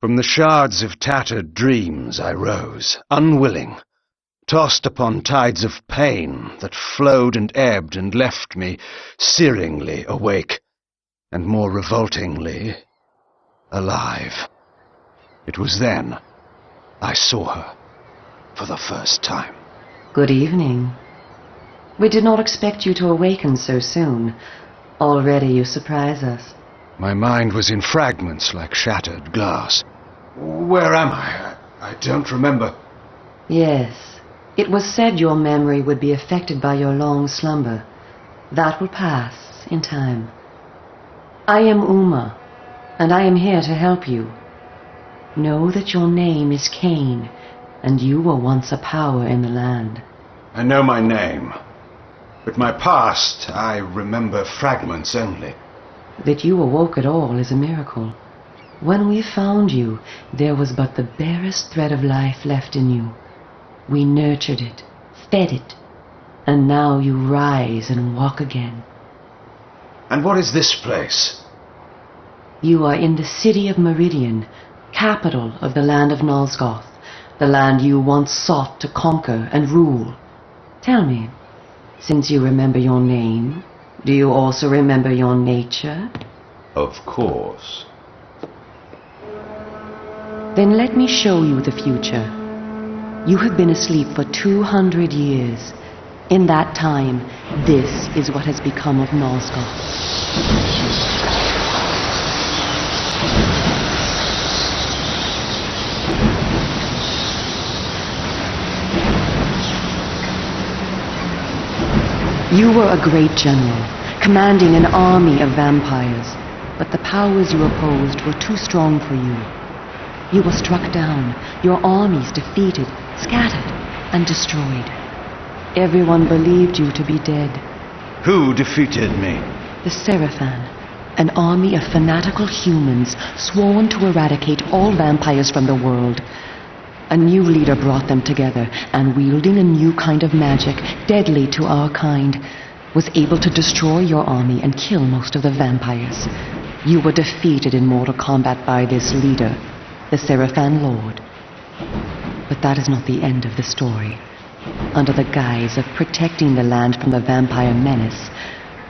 From the shards of tattered dreams I rose, unwilling, tossed upon tides of pain that flowed and ebbed and left me searingly awake, and more revoltingly alive. It was then I saw her for the first time. Good evening. We did not expect you to awaken so soon. Already you surprise us. My mind was in fragments like shattered glass. Where am I? I don't remember. Yes. It was said your memory would be affected by your long slumber. That will pass in time. I am Uma, and I am here to help you. Know that your name is Kain, and you were once a power in the land. I know my name, but my past, I remember fragments only. That you awoke at all is a miracle. When we found you, there was but the barest thread of life left in you. We nurtured it, fed it, and now you rise and walk again. And what is this place? You are in the city of Meridian, capital of the land of Nalsgoth, the land you once sought to conquer and rule. Tell me, since you remember your name, do you also remember your nature? Of course. Then let me show you the future. You have been asleep for 200 years. In that time, this is what has become of Nalsgoth. You were a great general, commanding an army of vampires, but the powers you opposed were too strong for you. You were struck down, your armies defeated, scattered, and destroyed. Everyone believed you to be dead. Who defeated me? The Seraphan, an army of fanatical humans sworn to eradicate all vampires from the world. A new leader brought them together, and wielding a new kind of magic, deadly to our kind, was able to destroy your army and kill most of the vampires. You were defeated in mortal combat by this leader, the Seraphan Lord. But that is not the end of the story. Under the guise of protecting the land from the vampire menace,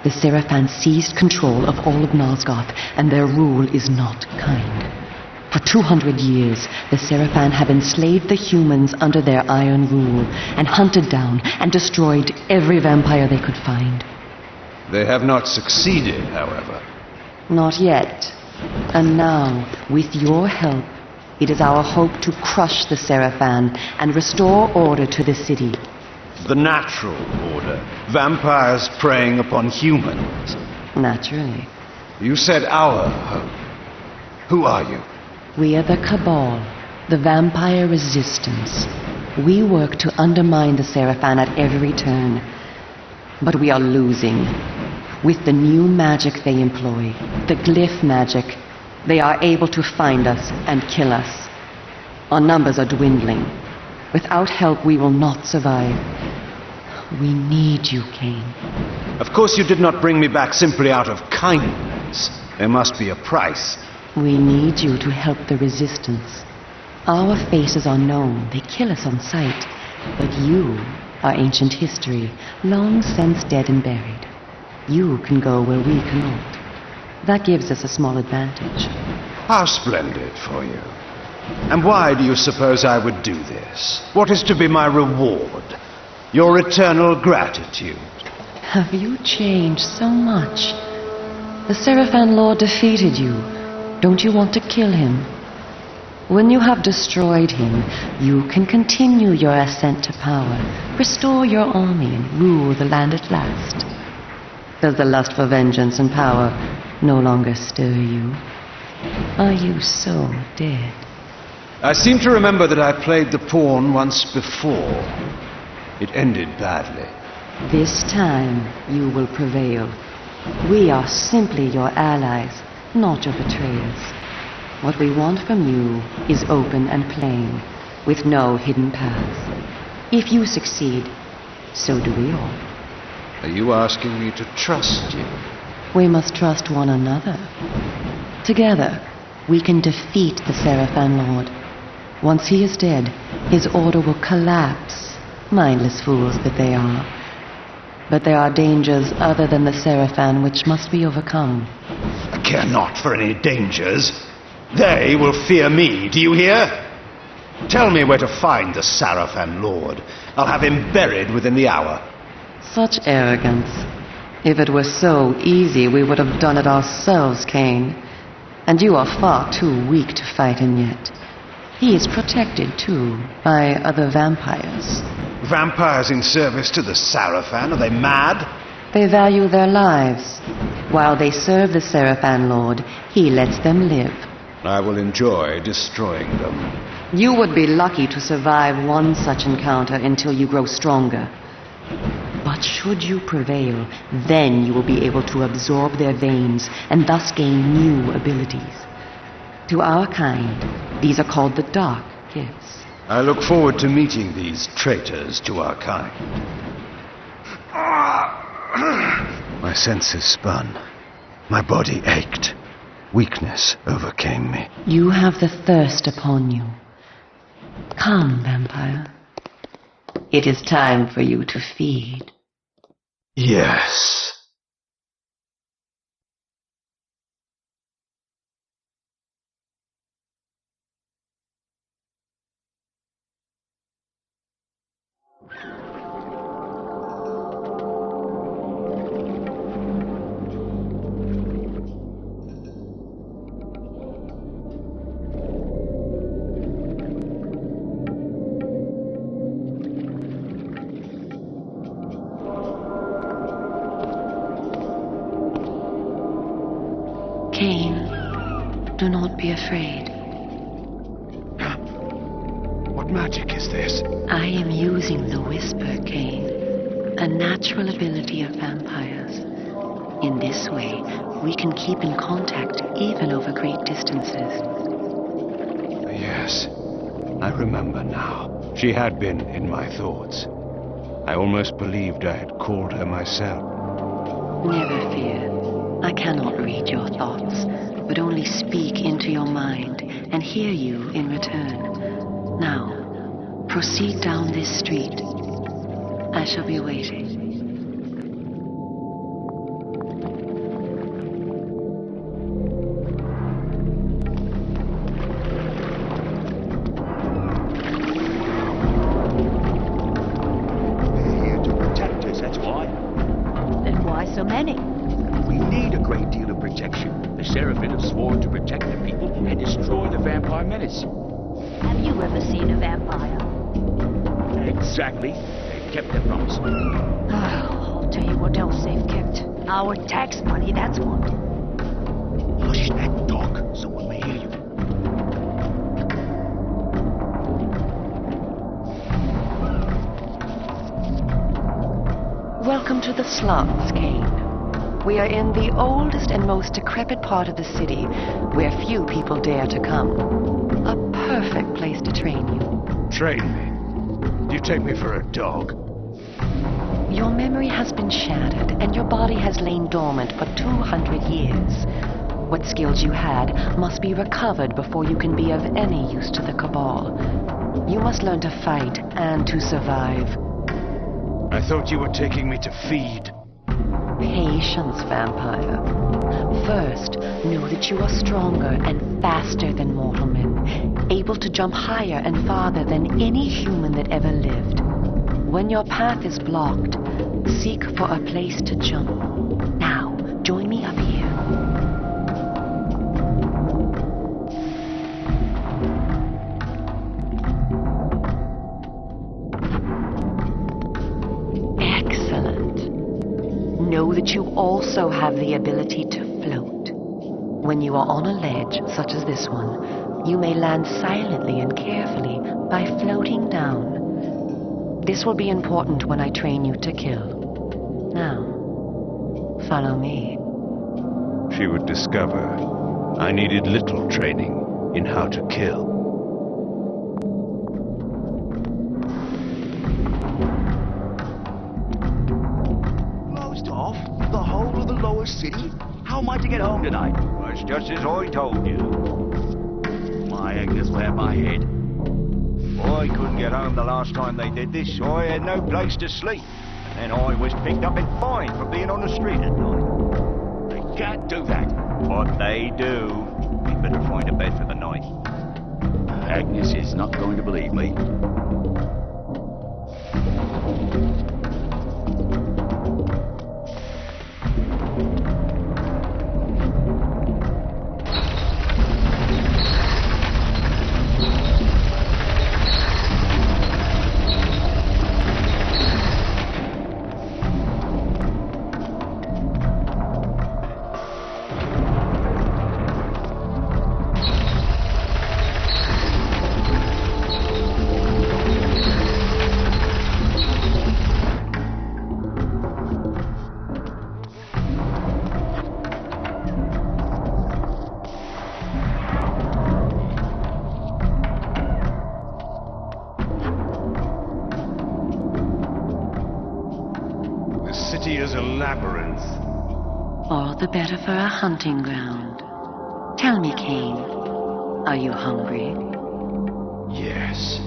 the Seraphan seized control of all of Nalsgoth, and their rule is not kind. For 200 years, the Seraphan have enslaved the humans under their iron rule, and hunted down and destroyed every vampire they could find. They have not succeeded, however. Not yet. And now, with your help, it is our hope to crush the Seraphan and restore order to the city. The natural order. Vampires preying upon humans. Naturally. You said our hope. Who are you? We are the Cabal, the vampire resistance. We work to undermine the Seraphan at every turn. But we are losing. With the new magic they employ, the glyph magic, they are able to find us and kill us. Our numbers are dwindling. Without help, we will not survive. We need you, Kain. Of course you did not bring me back simply out of kindness. There must be a price. We need you to help the resistance. Our faces are known. They kill us on sight. But you are ancient history, long since dead and buried. You can go where we cannot. That gives us a small advantage. How splendid for you. And why do you suppose I would do this? What is to be my reward? Your eternal gratitude. Have you changed so much? The Seraphan Lord defeated you. Don't you want to kill him? When you have destroyed him, you can continue your ascent to power, restore your army, and rule the land at last. Does the lust for vengeance and power no longer stir you? Are you so dead? I seem to remember that I played the pawn once before. It ended badly. This time you will prevail. We are simply your allies, not your betrayers. What we want from you is open and plain, with no hidden path. If you succeed, so do we all. Are you asking me to trust you? We must trust one another. Together, we can defeat the Seraphan Lord. Once he is dead, his order will collapse. Mindless fools that they are. But there are dangers other than the Seraphan which must be overcome. I care not for any dangers. They will fear me, do you hear? Tell me where to find the Seraphan Lord. I'll have him buried within the hour. Such arrogance. If it were so easy, we would have done it ourselves, Kain. And you are far too weak to fight him yet. He is protected, too, by other vampires. Vampires in service to the Seraphan? Are they mad? They value their lives. While they serve the Seraphan Lord, he lets them live. I will enjoy destroying them. You would be lucky to survive one such encounter until you grow stronger. But should you prevail, then you will be able to absorb their veins and thus gain new abilities. To our kind, these are called the Dark Gifts. I look forward to meeting these traitors to our kind. My senses spun. My body ached. Weakness overcame me. You have the thirst upon you. Come, vampire. It is time for you to feed. Yes. Kain, do not be afraid. What magic is this? I am using the Whisper, Kain, a natural ability of vampires. In this way, we can keep in contact even over great distances. Yes, I remember now. She had been in my thoughts. I almost believed I had called her myself. Never fear. I cannot read your thoughts, but only speak into your mind and hear you in return. Now, proceed down this street. I shall be waiting. They're here to protect us, that's why. Then why so many? We need a great deal of protection. The Seraphim have sworn to protect the people and destroy the vampire menace. Have you ever seen a vampire? Exactly. They've kept their promise. Oh, I'll tell you what else they've kept. Our tax money, that's what. Hush that talk. Someone may hear you. Welcome to the Slums, Kain. We are in the oldest and most decrepit part of the city, where few people dare to come. A perfect place to train you. Train me? Do you take me for a dog? Your memory has been shattered, and your body has lain dormant for 200 years. What skills you had must be recovered before you can be of any use to the Cabal. You must learn to fight and to survive. I thought you were taking me to feed. Patience, vampire. First, know that you are stronger and faster than mortal men, able to jump higher and farther than any human that ever lived. When your path is blocked, seek for a place to jump. Now, join me up here. Know that you also have the ability to float. When you are on a ledge, such as this one, you may land silently and carefully by floating down. This will be important when I train you to kill. Now, follow me. She would discover I needed little training in how to kill. The whole of the lower city? How am I to get home tonight? Well, it's just as I told you. My Agnes, where my head? I couldn't get home the last time they did this, so I had no place to sleep. And then I was picked up and fined for being on the street at night. They can't do that. But they do. We better find a bed for the night. Agnes is not going to believe me. The city is a labyrinth. All the better for a hunting ground. Tell me, Kain, are you hungry? Yes.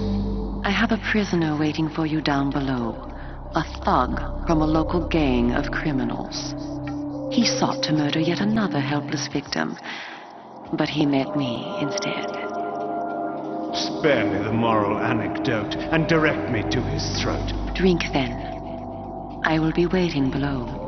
I have a prisoner waiting for you down below. A thug from a local gang of criminals. He sought to murder yet another helpless victim, but he met me instead. Spare me the moral anecdote and direct me to his throat. Drink then. I will be waiting below.